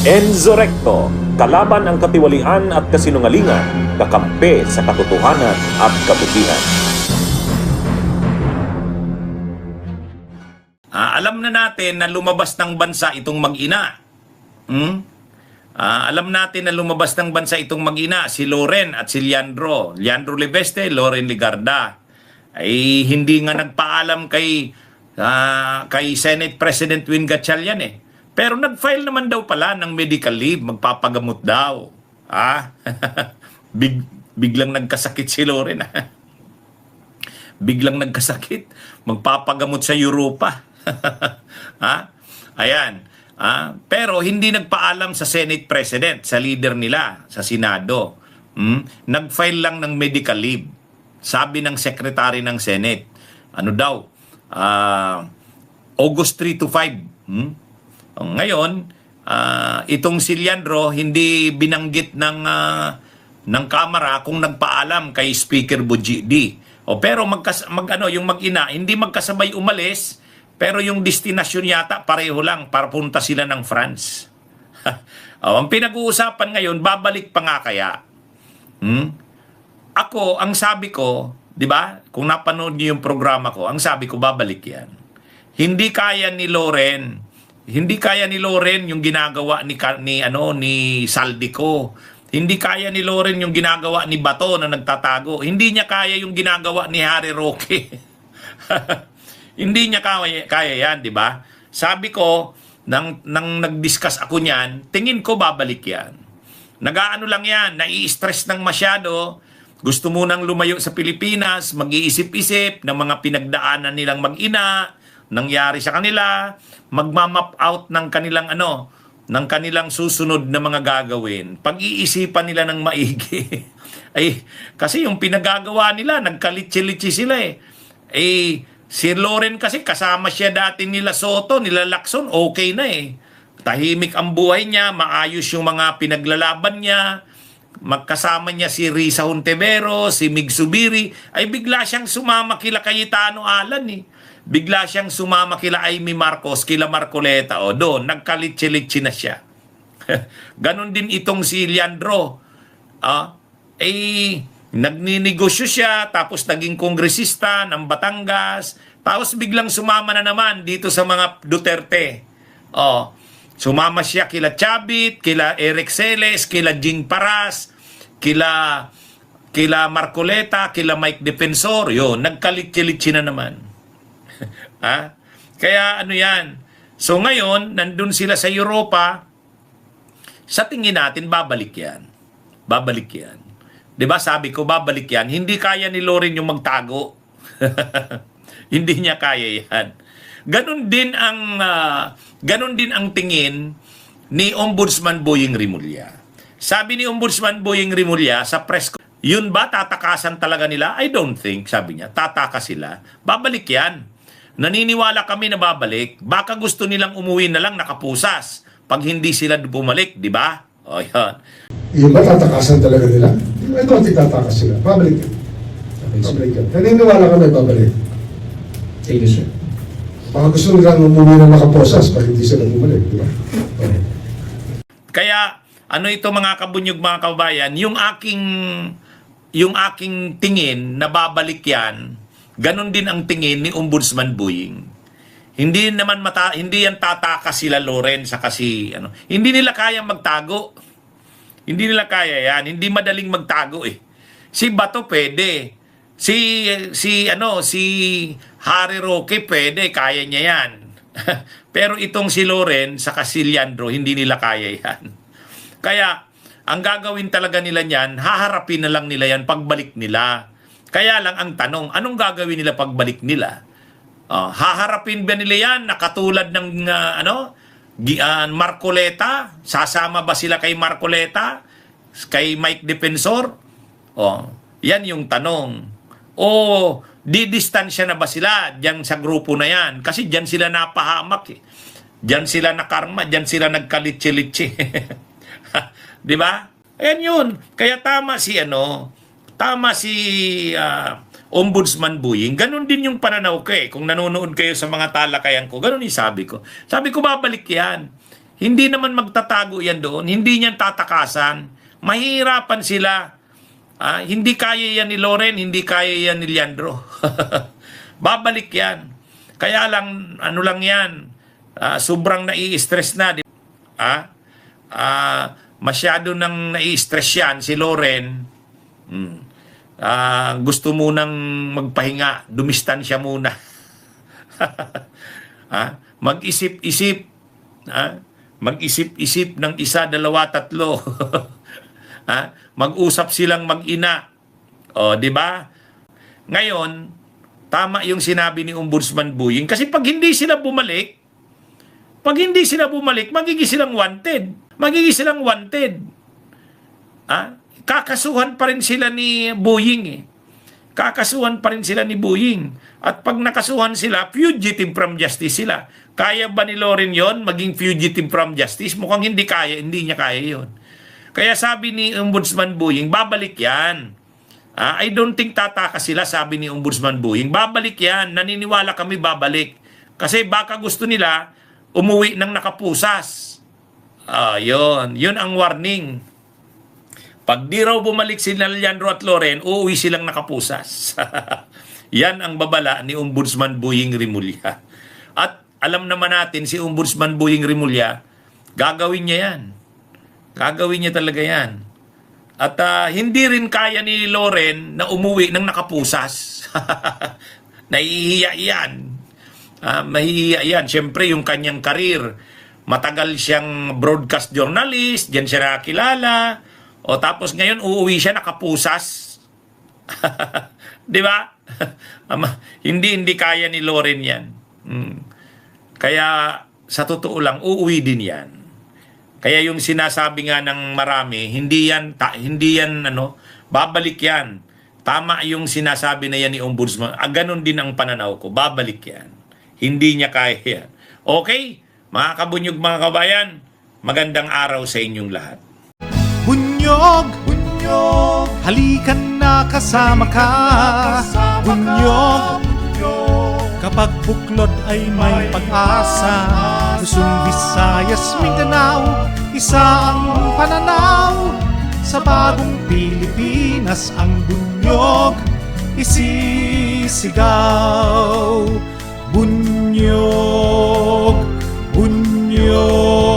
Enzo Recto, kalaban ang katiwalian at kasinungalingan, kakampi sa katotohanan at kabutihan. Alam na natin na lumabas ng bansa itong mag-ina. Alam natin na lumabas ng bansa itong mag-ina, si Loren at si Leandro. Leandro Leveste, Loren Legarda. Ay hindi nga nagpaalam kay Senate President Win Gatchalian eh. Pero nag-file naman daw pala ng medical leave, magpapagamot daw. Biglang nagkasakit si Loren. Biglang nagkasakit, magpapagamot sa Europa. Ayan. Pero hindi nagpaalam sa Senate President, sa leader nila, sa Senado. Nag-file lang ng medical leave. Sabi ng Secretary ng Senate, ano daw, August 3 to 5. Ngayon, itong si Leandro hindi binanggit ng Kamara kung nagpaalam kay Speaker Bujidi. Pero yung mag-ina, hindi magkasabay umalis, pero yung destinasyon yata pareho lang, papunta sila ng France. Ang pinag-uusapan ngayon, babalik pa nga kaya? Ako, ang sabi ko, di ba? Kung napanood niyo yung programa ko, ang sabi ko, babalik yan. Hindi kaya ni Loren yung ginagawa ni Saldico. Hindi kaya ni Loren yung ginagawa ni Bato na nagtatago. Hindi niya kaya yung ginagawa ni Harry Roque. Hindi niya kaya yan, di ba? Sabi ko, nang nag-discuss ako niyan, tingin ko babalik yan. Nag-aano lang yan, nai-stress ng masyado, gusto munang lumayo sa Pilipinas, mag-iisip-isip ng mga pinagdaanan nilang mag-ina, nangyari sa kanila, magmamap out ng kanilang susunod na mga gagawin. Pag-iisipan nila ng maigi. Kasi yung pinagagawa nila, nagkalitsi-litsi sila eh. Si Loren kasi kasama siya dati nila Soto, nila Lacson, okay na eh. Tahimik ang buhay niya, maayos yung mga pinaglalaban niya, magkasama niya si Risa Hontiveros, si Mig Subiri, ay bigla siyang sumama kila Cayetano Alan eh. Bigla siyang sumama kila Amy Marcos, kila Marcoleta, doon, nagkalitsi-litsi na siya. Ganon din itong si Leandro. Nagninegosyo siya, tapos naging kongresista ng Batangas, tapos biglang sumama na naman dito sa mga Duterte. Sumama siya kila Chavit, kila Eric Celes, kila Jing Paras, kila Marcoleta, kila Mike Defensor. Yun, nagkalitsi-litsi na naman. Kaya ano yan. So ngayon, nandun sila sa Europa, sa tingin natin, babalik yan. Babalik yan. Diba sabi ko, babalik yan. Hindi kaya ni Loren yung magtago. Hindi niya kaya yan. Ganon din ang tingin ni Ombudsman Boying Rimulya. Sabi ni Ombudsman Boying Rimulya sa press ko, yun ba tatakasan talaga nila? I don't think, sabi niya. Tatakas sila. Babalik yan. Naniniwala kami na babalik. Baka gusto nilang umuwi na lang nakapusas pag hindi sila bumalik, di ba? Yan. Yung ba tatakasan talaga nila? I don't think tatakas sila. Babalik yan. Babalik yan. Naniniwala kami babalik. Thank you, sir. Baka gusto nilang umuwi na nakapusas pag hindi sila bumalik, di ba? Kaya, ito mga kabunyog, mga kabayan, yung aking tingin na babalik yan, ganon din ang tingin ni Ombudsman Boying. Hindi yan tatakas sila Loren sa kasi Hindi nila kayang magtago. Hindi nila kaya yan. Hindi madaling magtago eh. Si Bato pwede. Si Harry Roque pwede, kaya niya yan. Pero itong si Loren sa si Leandro, hindi nila kaya yan. Kaya ang gagawin talaga nila niyan, haharapin na lang nila yan pagbalik nila. Kaya lang ang tanong, anong gagawin nila pagbalik nila? Haharapin ba nila yan na katulad ng Marcoleta? Sasama ba sila kay Marcoleta? Kay Mike Defensor? Yan yung tanong. Didistansya na ba sila diyan sa grupo na yan? Kasi diyan sila napahamak eh. Diyan sila nakarma, diyan sila nagkalitsi-litsi. Di ba? Ayan yun. Kaya tama si Ombudsman Boying, ganun din yung pananaw ko eh. Kung nanonood kayo sa mga talakayan ko, ganun yung sabi ko. Sabi ko, babalik yan. Hindi naman magtatago yan doon. Hindi niyan tatakasan. Mahihirapan sila. Hindi kaya yan ni Loren, hindi kaya yan ni Leandro. Babalik yan. Kaya lang, ano lang yan, sobrang nai-stress na. Masyado nang nai-stress yan si Loren. Gusto munang magpahinga, dumistansya muna. Mag-isip-isip. Mag-isip-isip ng isa, dalawa, tatlo. Mag-usap silang mag-ina. O, di ba? Ngayon, tama yung sinabi ni Ombudsman Buying. Kasi pag hindi sila bumalik, magiging silang wanted. Magiging silang wanted. Kakasuhan pa rin sila ni Buying eh. Kakasuhan pa rin sila ni Buying. At pag nakasuhan sila, fugitive from justice sila. Kaya ba ni Loren yon maging fugitive from justice? Mukhang hindi kaya, hindi niya kaya yon. Kaya sabi ni Ombudsman Buying, babalik yan. I don't think tatakas sila, sabi ni Ombudsman Buying. Babalik yan, naniniwala kami babalik. Kasi baka gusto nila umuwi ng nakapusas. Yun ang warning. Pag di raw bumalik sila Leandro at Loren, uuwi silang nakapusas. Yan ang babala ni Ombudsman Buying Rimulya. At alam naman natin si Ombudsman Buying Rimulya, gagawin niya yan. Gagawin niya talaga yan. At hindi rin kaya ni Loren na umuwi ng nakapusas. Nahihiya yan. Mahihiya yan. Siyempre yung kanyang karir, matagal siyang broadcast journalist, diyan siya nakilala. O tapos ngayon uuwi siya nakapusas. Di ba? Hindi kaya ni Loren yan. Kaya sa totoo lang uuwi din yan. Kaya yung sinasabi nga ng marami, hindi yan babalik yan. Tama yung sinasabi na yan ni Ombudsman. Ganun din ang pananaw ko, babalik yan. Hindi niya kaya yan. Okay, mga kabunyog, mga kabayan, magandang araw sa inyong lahat. Bunyog, bunyog, halikan na kasama ka. Bunyog, kapag buklod ay may pag-asa. Luzon, Visayas, Mindanao, isa ang pananaw. Sa bagong Pilipinas ang bunyog isisigaw. Bunyog, bunyog.